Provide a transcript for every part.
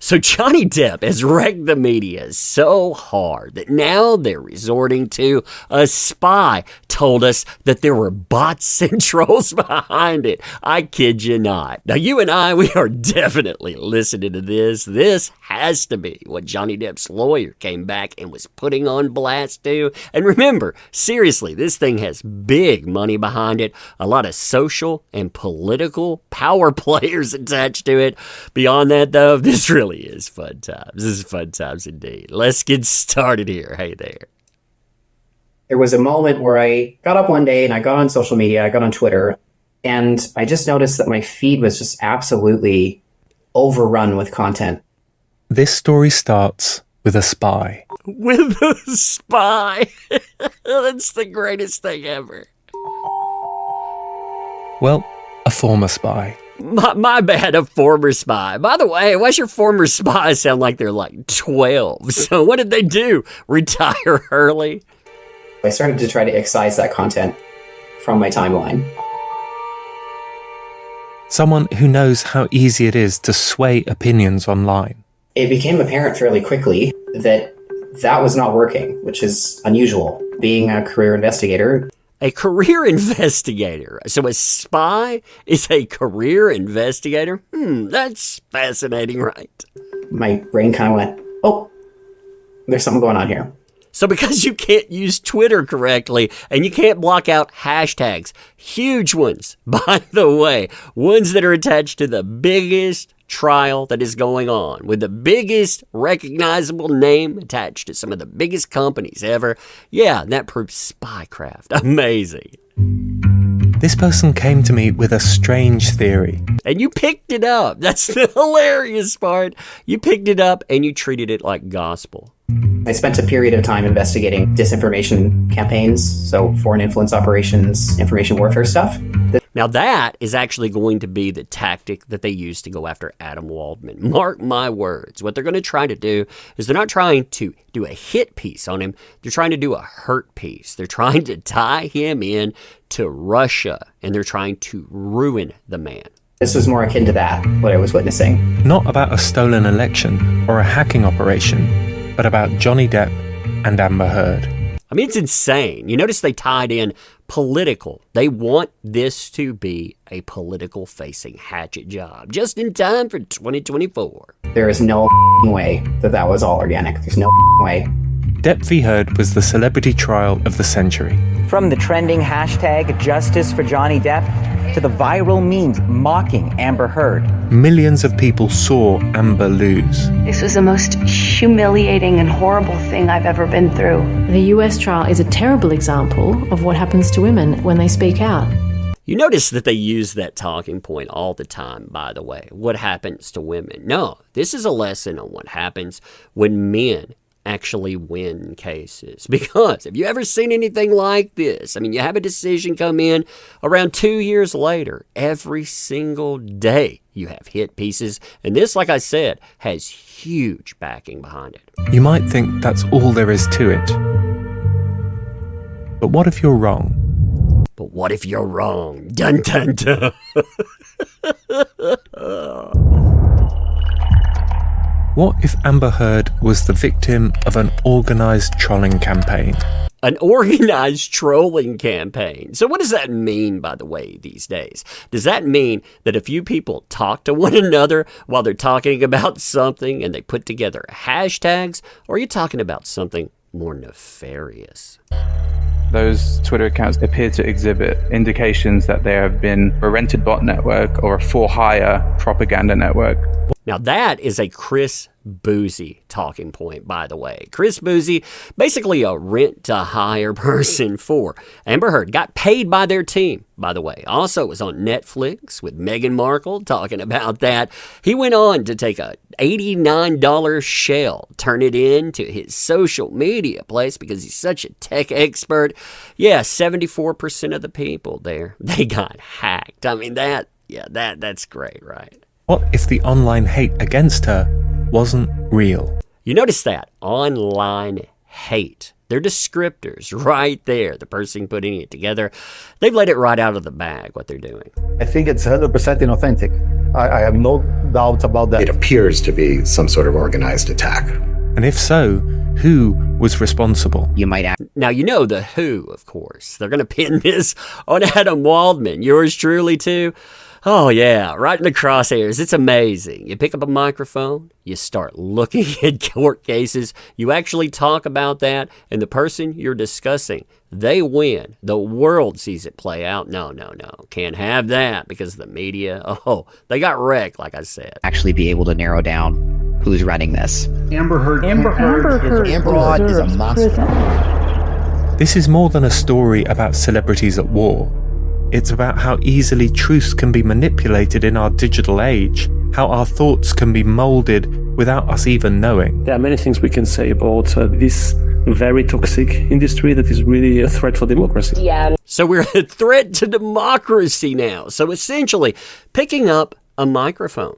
So Johnny Depp has wrecked the media so hard that now they're resorting to a spy told us that there were bots and trolls behind it. I kid you not. Now you and I, we are definitely listening to this. This has to be what Johnny Depp's lawyer came back and was putting on blast to. And remember, seriously, this thing has big money behind it. A lot of social and political power players attached to it. Beyond that, though, this really is fun times. This is fun times indeed. Let's get started here. Hey there. There was a moment where I got up one day and I got on social media, I got on Twitter, and I just noticed that my feed was just absolutely overrun with content. This story starts with a spy. With a spy. That's the greatest thing ever. Well, a former spy. My bad, a former spy. By the way, why's your former spy sound like they're like 12? So what did they do? Retire early? I started to try to excise that content from my timeline. Someone who knows how easy it is to sway opinions online. It became apparent fairly quickly that that was not working, which is unusual. Being a career investigator. A career investigator. So a spy is a career investigator? That's fascinating, right? My brain kind of went, oh, there's something going on here. So because you can't use Twitter correctly and you can't block out hashtags, huge ones, by the way, ones that are attached to the biggest trial that is going on, with the biggest recognizable name attached to some of the biggest companies ever. Yeah, that proves spycraft. Amazing. This person came to me with a strange theory. And you picked it up. That's the hilarious part. You picked it up and you treated it like gospel. I spent a period of time investigating disinformation campaigns, so foreign influence operations, information warfare stuff. Now that is actually going to be the tactic that they use to go after Adam Waldman. Mark my words. What they're going to try to do is they're not trying to do a hit piece on him. They're trying to do a hurt piece. They're trying to tie him in to Russia, and they're trying to ruin the man. This was more akin to that, what I was witnessing. Not about a stolen election or a hacking operation, but about Johnny Depp and Amber Heard. I mean, it's insane. You notice they tied in political. They want this to be a political-facing hatchet job, just in time for 2024. There is no way that that was all organic. There's no way. Depp v. Heard was the celebrity trial of the century. From the trending hashtag Justice for Johnny Depp to the viral memes mocking Amber Heard. Millions of people saw Amber lose. This was the most humiliating and horrible thing I've ever been through. The US trial is a terrible example of what happens to women when they speak out. You notice that they use that talking point all the time, by the way. What happens to women? No, this is a lesson on what happens when men actually win cases. Because have you ever seen anything like this? I mean, you have a decision come in around 2 years later. Every single day you have hit pieces. And this, like I said, has huge backing behind it. You might think that's all there is to it. But what if you're wrong? But what if you're wrong? Dun dun dun. What if Amber Heard was the victim of an organized trolling campaign? An organized trolling campaign. So what does that mean, by the way, these days? Does that mean that a few people talk to one another while they're talking about something and they put together hashtags? Or are you talking about something more nefarious? Those Twitter accounts appear to exhibit indications that they have been a rented bot network or a for-hire propaganda network. Now that is a Chris Boozy talking point, by the way. Chris Boozy, basically a rent-to-hire person for Amber Heard, got paid by their team, by the way. Also was on Netflix with Meghan Markle talking about that. He went on to take a $89 shell, turn it into his social media place because he's such a tech expert. Yeah, 74% of the people there, they got hacked. I mean, that's great, right? What if the online hate against her wasn't real? You notice that online hate. Their descriptors right there, the person putting it together. They've let it right out of the bag, what they're doing. I think it's 100% inauthentic. I have no doubt about that. It appears to be some sort of organized attack. And if so, who was responsible? You might ask. Now, you know the who, of course. They're going to pin this on Adam Waldman. Yours truly, too. Oh, yeah, right in the crosshairs. It's amazing. You pick up a microphone, you start looking at court cases, you actually talk about that, and the person you're discussing, they win. The world sees it play out. No. Can't have that because the media, they got wrecked, like I said. Actually be able to narrow down who's running this. Amber Heard is a monster. This is more than a story about celebrities at war. It's about how easily truths can be manipulated in our digital age, how our thoughts can be molded without us even knowing. There are many things we can say about this very toxic industry that is really a threat for democracy. Yeah. So we're a threat to democracy now. So essentially, picking up a microphone,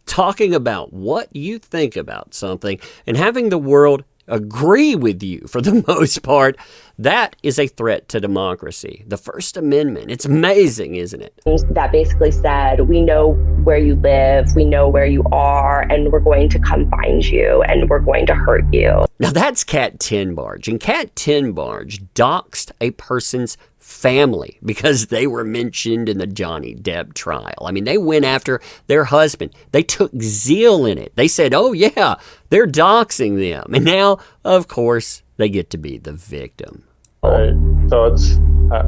talking about what you think about something, and having the world agree with you for the most part, that is a threat to democracy. The First Amendment, it's amazing, isn't it? That basically said, we know where you live, we know where you are, and we're going to come find you, and we're going to hurt you. Now that's Kat Tenbarge, and Kat Tenbarge doxed a person's family because they were mentioned in the Johnny Depp trial. I mean, they went after their husband. They took zeal in it. They said, oh yeah, they're doxing them. And now, of course, they get to be the victim. I thought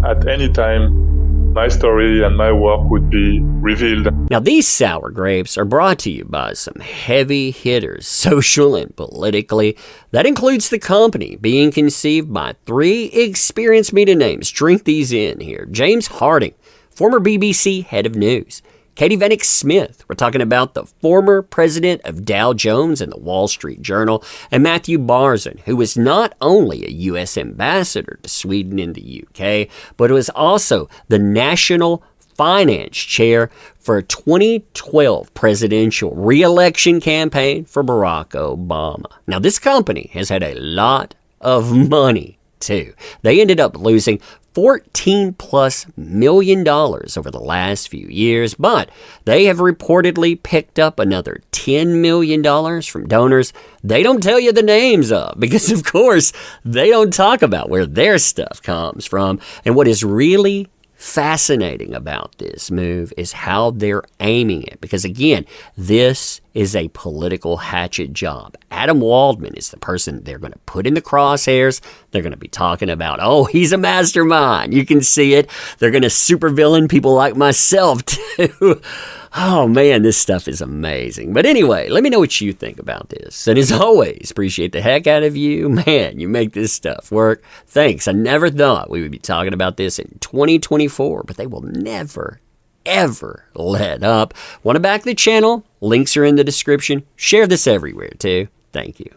at any time my story and my work would be revealed. Now, these sour grapes are brought to you by some heavy hitters, social and politically. That includes the company being conceived by 3 experienced media names. Drink these in here. James Harding, former BBC head of news. Katie Vanek Smith, we're talking about the former president of Dow Jones and the Wall Street Journal, and Matthew Barzun, who was not only a U.S. ambassador to Sweden and the UK, but was also the national finance chair for a 2012 presidential re-election campaign for Barack Obama. Now, this company has had a lot of money, too. They ended up losing $14+ million over the last few years, but they have reportedly picked up another $10 million from donors they don't tell you the names of because, of course, they don't talk about where their stuff comes from. And what is really fascinating about this move is how they're aiming it. Because again, this is a political hatchet job. Adam Waldman is the person they're going to put in the crosshairs. They're going to be talking about, oh, he's a mastermind. You can see it. They're going to supervillain people like myself too. Oh man, this stuff is amazing. But anyway, let me know what you think about this. And as always, appreciate the heck out of you. Man, you make this stuff work. Thanks. I never thought we would be talking about this in 2024, but they will never, ever let up. Want to back the channel? Links are in the description. Share this everywhere too. Thank you.